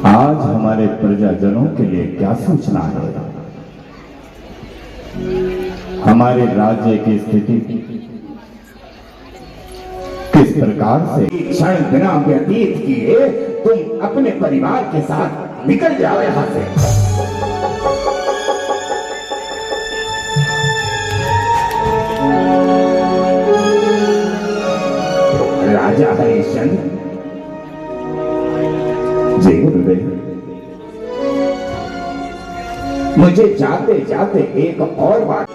आज हमारे प्रजाजनों के लिए क्या सूचना है? हमारे राज्य की स्थिति किस प्रकार से? क्षण बिना व्यतीत किए तुम अपने परिवार के साथ निकल जाओ यहां से। राजा हरिश्चंद्र जी गुरुदेव, मुझे जाते जाते एक और बात।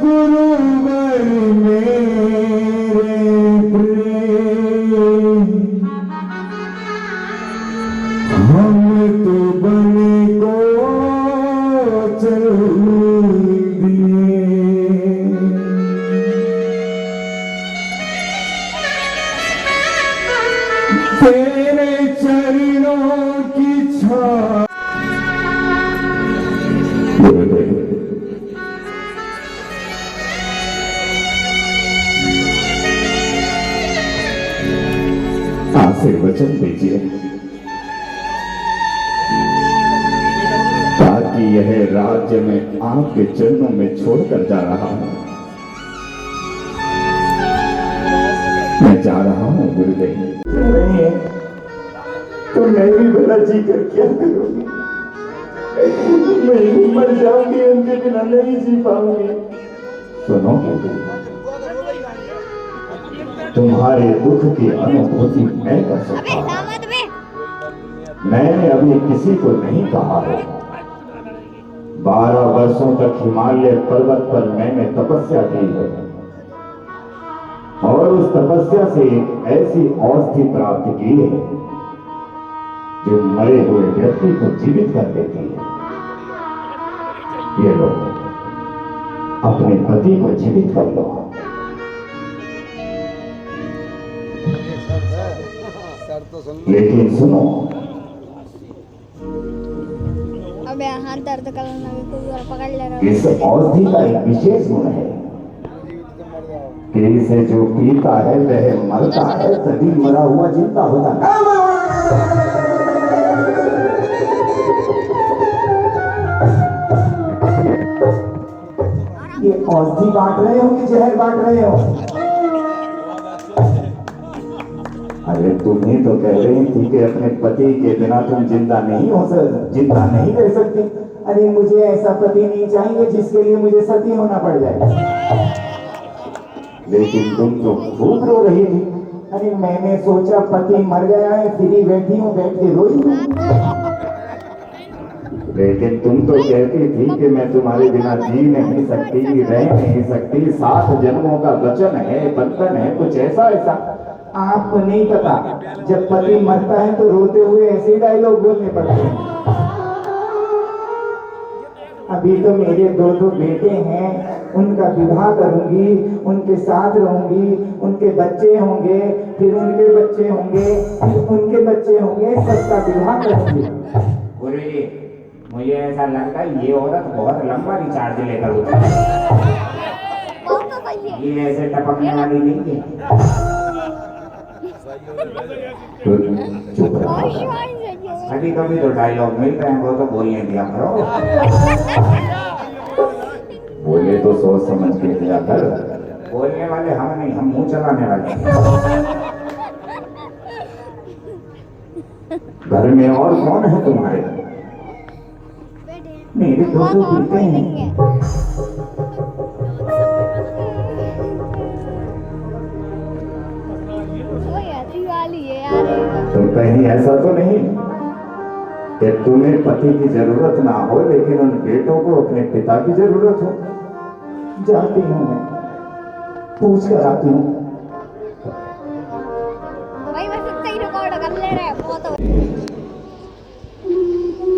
गुरुवर मेरे प्रेम, हम तो बने को चल दिए, तेरे चरणों की छाया। गुरुदेव, आशीर्वचन दीजिए ताकि यह राज्य में आपके चरणों में छोड़कर जा रहा हूं। मैं जा रहा हूं गुरुदेव। नहीं है तो मैं भी भला जी कर क्या करूंगी? मैं ही मर जाऊंगी, उनके बिना नहीं जी पाऊंगी। सुनो, तुम्हारे दुख की अनुभूति मैं कर सकता हूं। मैंने अभी किसी को नहीं कहा है। 12 वर्षों तक हिमालय पर्वत पर मैंने तपस्या की है और उस तपस्या से एक ऐसी औषधि प्राप्त की है जो मरे हुए व्यक्ति को जीवित कर देती है। ये लो, अपने पति को जीवित कर लो। लेकिन सुनो, अबे हाथ दर्द करने लगे, कोई और पकड़ ले रहा है। इस औषधि का एक विशेष गुण है कि इसे जो पीता है वह मरता है, तभी मरा हुआ जिंदा होता है। ये औषधि बांट रहे हो कि जहर बांट रहे हो? अरे तुम ही तो कह रही थी कि अपने पति के बिना तुम जिंदा नहीं रह सकती। अरे मुझे ऐसा पति नहीं चाहिए जिसके लिए मुझे सती होना पड़ जाए। लेकिन तुम तो खूब रो रही थी। अरे मैंने सोचा पति मर गया है, फ्री बैठी हूँ, बैठ के रोई हूँ। लेकिन तुम तो कहती थी कि मैं तुम्हारे बिना जी नहीं सकती, रह नहीं सकती, 7 जन्मों का वचन है, बंधन है, कुछ ऐसा। आपको नहीं पता, जब पति मरता है तो रोते हुए ऐसे डायलॉग बोलने पड़ते हैं। अभी तो मेरे 2 बेटे हैं, उनका विवाह करूंगी, उनके साथ रहूंगी, उनके बच्चे होंगे, फिर उनके बच्चे होंगे, फिर उनके बच्चे होंगे, सबका विवाह करूंगी। गुरुजी, मुझे ऐसा लगता है ये औरत बहुत लंबा रिचार्ज लेकर उठी है। ये ऐसे टपकने वाली नहीं है। चुप रहो। कभी कभी तो डायलॉग मिलते हैं, वो तो बोलने दिया करो। बोले तो सोच समझ के दिया कर। बोलने वाले हम नहीं, हम मुंह चलाने वाले। घर में और कौन है तुम्हारे? मेरे 2 बेटे हैं। तो कहीं ऐसा तो नहीं कि तुम्हें पति की जरूरत ना हो लेकिन उन बेटों को अपने पिता की जरूरत हो? जाती हूँ, मैं पूछ कर आती हूँ।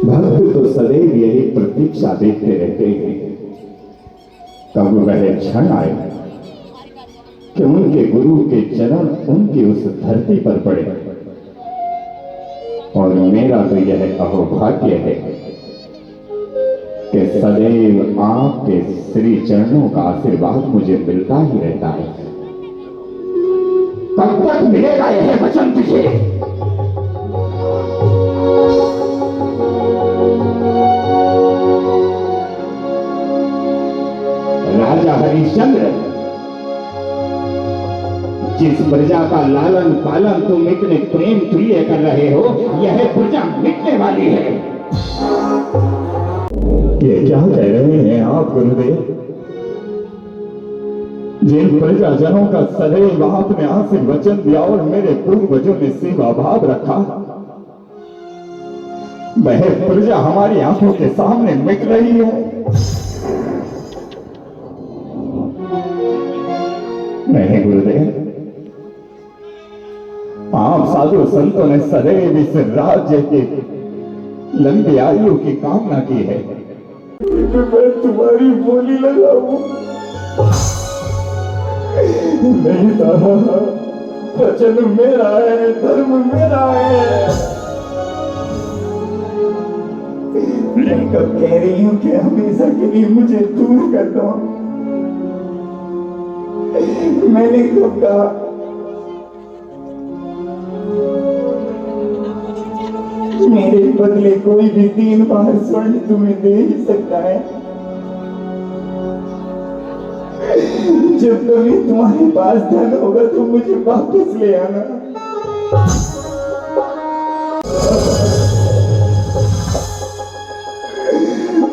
भक्त तो सदैव यही प्रतीक्षा देखते रहते हैं कब वह क्षण आए कि उनके गुरु के चरण उनकी उस धरती पर पड़े। और मेरा तो यह अहोभाग्य है कि सदैव आपके श्री चरणों का आशीर्वाद मुझे मिलता ही रहता है। कब तक मिलेगा यह वचन तुझे? प्रजा का लालन पालन तुम इतने प्रेम प्रिय कर रहे हो, यह प्रजा मिटने वाली है। ये क्या कह रहे हैं आप गुरुदेव? जिन प्रजाजनों का सदैव आपने आशीर्वचन दिया और मेरे पूर्वजों ने सेवा भाव रखा, वह प्रजा हमारी आंखों के सामने मिट रही है। नहीं गुरुदेव, आप साधु संतों ने सदैव इस राज्य के लंबी आयु की कामना की है। मैं तुम्हारी बोली लगाऊं? नहीं दादा, वचन मेरा है, धर्म मेरा है। मैं कब कह रही हूं कि हमेशा के लिए मुझे दूर कर दो? मैंने कब कहा? मेरे बदले कोई भी 3 बार स्वर्ण तुम्हें दे ही सकता है। जब कभी तुम्हारे पास धन होगा तो मुझे वापस ले आना।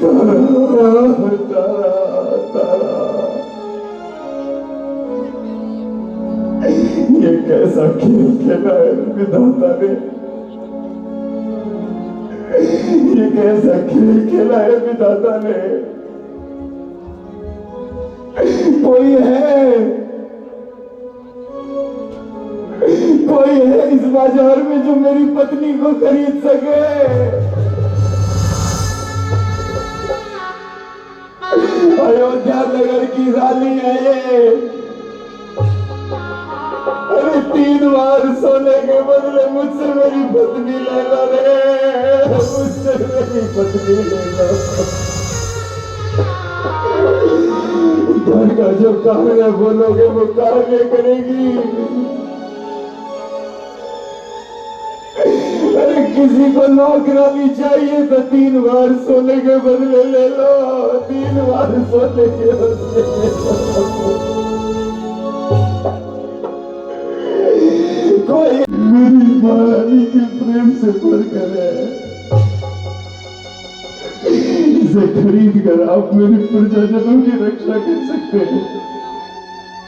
तारा, तारा, ये कैसा खेल खेला है विधाता ने? ये कैसा खेल खेला है विधाता ने? कोई है, कोई है इस बाजार में जो मेरी पत्नी को खरीद सके? अयोध्या नगर की रानी है ये। अरे 3 बार सोने के बदले मुझसे मेरी पत्नी ले लो रे, मुझसे मेरी पत्नी ले लो। घर का जो कार्य बोलोगे वो कार्य करेगी। अरे किसी को नौकरानी चाहिए तो 3 बार सोने के बदले ले लो, 3 बार सोने के बदले ले लो। कोई मेरी महारानी के प्रेम से बढ़कर है, इसे खरीद कर आप मेरे प्रजाजनों की रक्षा कर सकते हैं।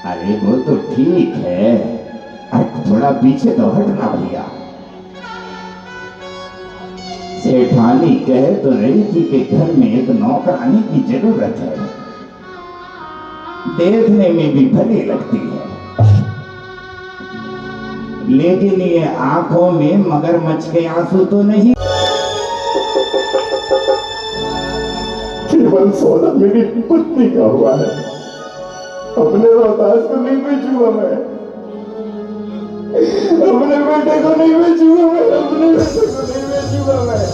अरे वो तो ठीक है, थोड़ा पीछे तो हटना भैया। सेठानी कह तो रही थी कि घर में एक नौकरानी की जरूरत है, देखने में भी भली लगती है, लेकिन ये आंखों में मगरमच्छ के आंसू तो नहीं। केवल सौदा मेरी पत्नी का हुआ है, अपने रोहतास को नहीं बेचूंगा मैं, अपने बेटे को नहीं बेचूंगा मैं, अपने बेटे को नहीं बेचूंगा मैं।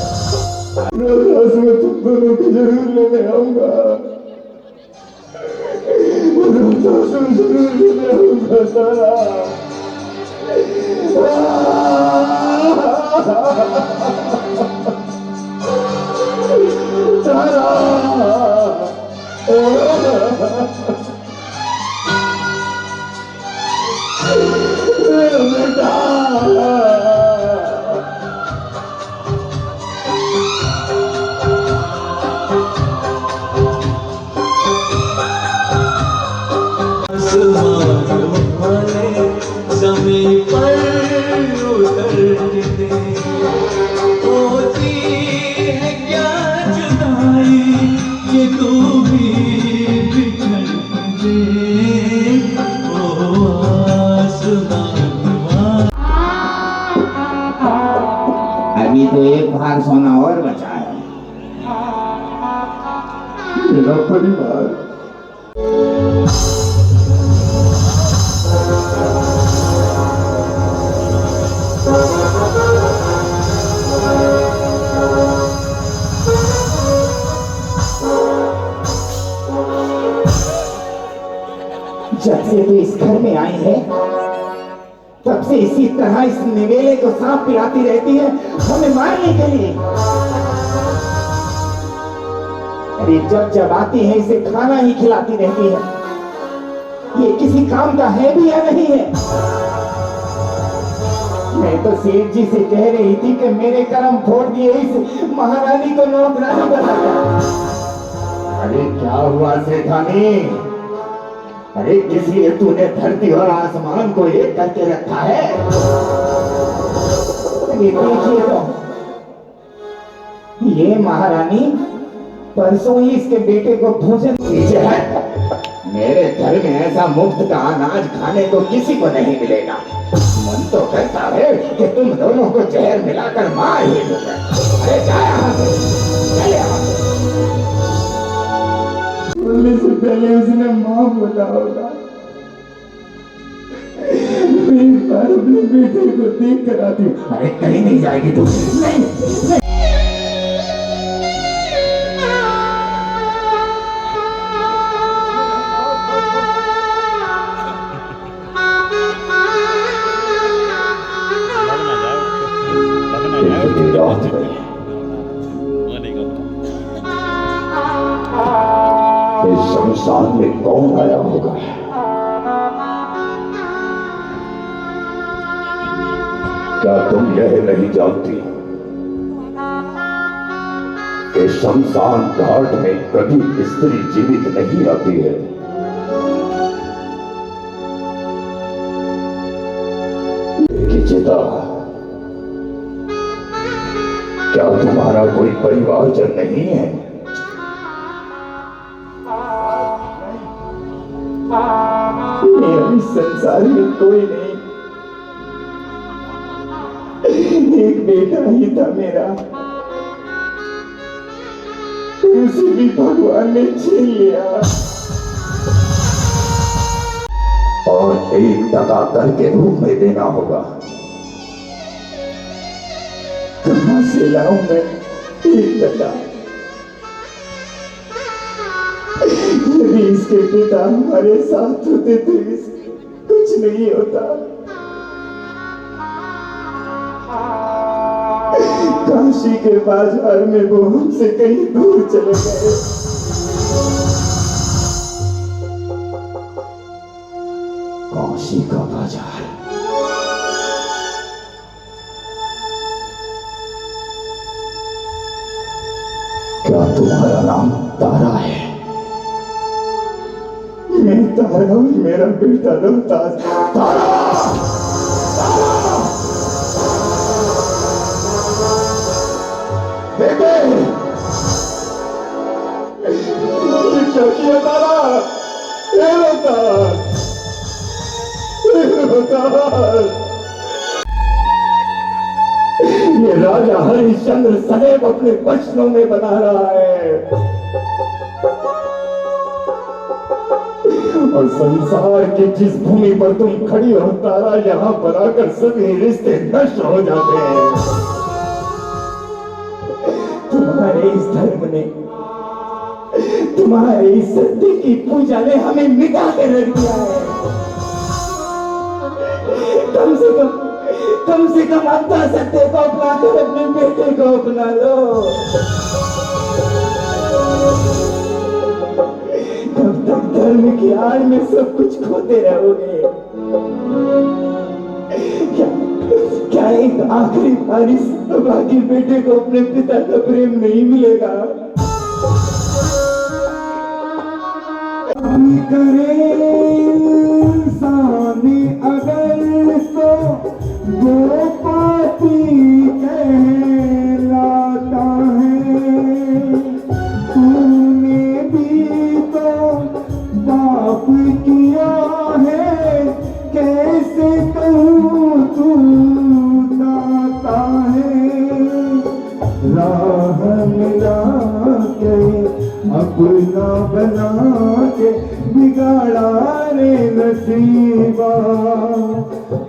रोहतास में तुम दोनों को जरूर लेने आऊंगा, रोहतास में जरूर लेने आऊंगा तारा। तारा बेटा, समय पर उतरते होती है क्या जुदाई, ये तू भी बिछड़ दे ओ आसमां। अभी तो एक भार सोना और बचा है। मेरा परिवार जब से तू इस घर में आई है तब से इसी तरह इस निवेले को सांप पिलाती रहती है हमें मारने के लिए। अरे जब जब आती है इसे खाना ही खिलाती रहती है। ये किसी काम का है भी या नहीं है? मैं तो सेठ जी से कह रही थी कि मेरे कर्म फोड़ दिए इस महारानी को नौकरानी बना दिया। अरे क्या हुआ सेठानी? अरे किस लिए तूने धरती और आसमान को एक करके रखा है? ये देखिए तो, ये महारानी परसों ही इसके बेटे को भोजन दीजिए है। मेरे घर में ऐसा मुफ्त का अनाज खाने को किसी को नहीं मिलेगा। मन तो करता है कि तुम दोनों को जहर मिलाकर मार ही दूंगा। अरे जा यहाँ से, चले यहाँ से। बोलने से पहले उसने माँ बोला होगा। मैं एक बार अपने बेटे को देख कर आती हूँ। अरे कहीं नहीं जाएगी तू। नहीं, नहीं। रात में इस शमशान में कौन आया होगा? क्या तुम यह नहीं जानती कि शमशान घाट में कभी स्त्री जीवित नहीं आती है? चिता, क्या तुम्हारा कोई परिवारजन नहीं है? मेरा इस संसार में कोई नहीं। एक बेटा ही था मेरा, उसे भी भगवान ने छीन लिया और एक टका कर के रूप में देना होगा। कहां से लाऊं मैं एक टका? यदि इसके पिता हमारे साथ होते तो कुछ नहीं होता। काशी के बाजार में वो हमसे कहीं दूर चले गए। काशी का बाजार, क्या तुम्हारा नाम तारा है? मैं तारा हूं, मेरा बेटा रोहतास। तारा, तारा, बेटे, ये क्या किया तारा? ए रोहतास, ए रोहतास। ये राजा हरिश्चंद्र सदैव अपने वचनों में बना रहा है और संसार की जिस भूमि पर तुम खड़ी हो तारा, यहाँ पर आकर सभी रिश्ते नष्ट हो जाते हैं। तुम्हारे इस धर्म ने, तुम्हारे इस सत्य की पूजा ने हमें मिटा के रख दिया है। कम से कम अंधा सत्य को अपना कर अपने बेटे को अपना लो। कब तक धर्म की आड़ में सब कुछ खोते रहोगे? क्या एक आखिरी बार इस बाकी बेटे को अपने पिता का प्रेम नहीं मिलेगा? करे इंसान अगर तो गोपाती कहलाता है। तूने भी तो पाप किया है, कैसे कहूँ तू दाता है। राह मिला के अपना बना के बिगाड़ा रे नसीबा।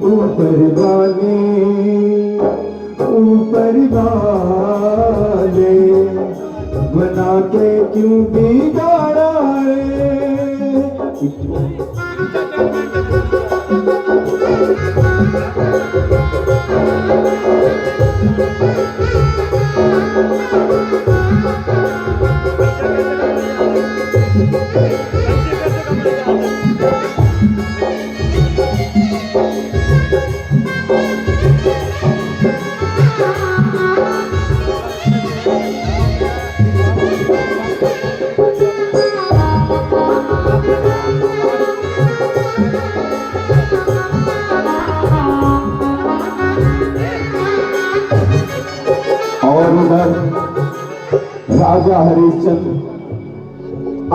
ऊपर वाले बना के क्यों बिगाड़ा रे। और उधर राजा हरिश्चंद्र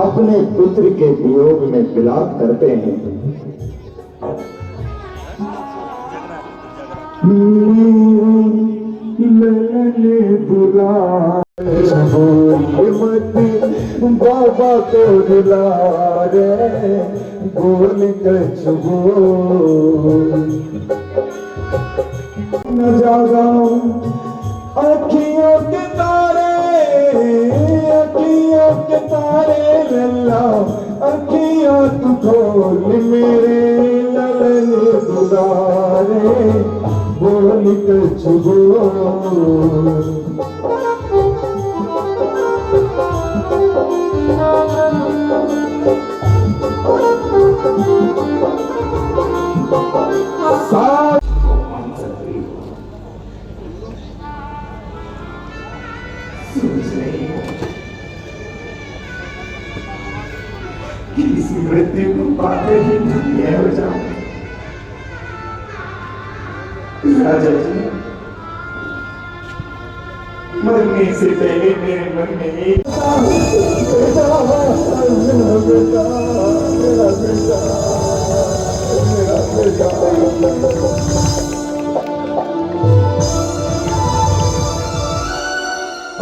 अपने पुत्र के वियोग में विलाप करते हैं। बाबा को रुला रे बोल कछ न जागा अखियों के तारे लल्ला अखियों तू खोल मेरे ललन दुलारे बोल कछ इस मृत्यु को पाते ही धन्य हो जाऊं। राजा जी मरने से पहले मेरे मन में एक मेरा बेटा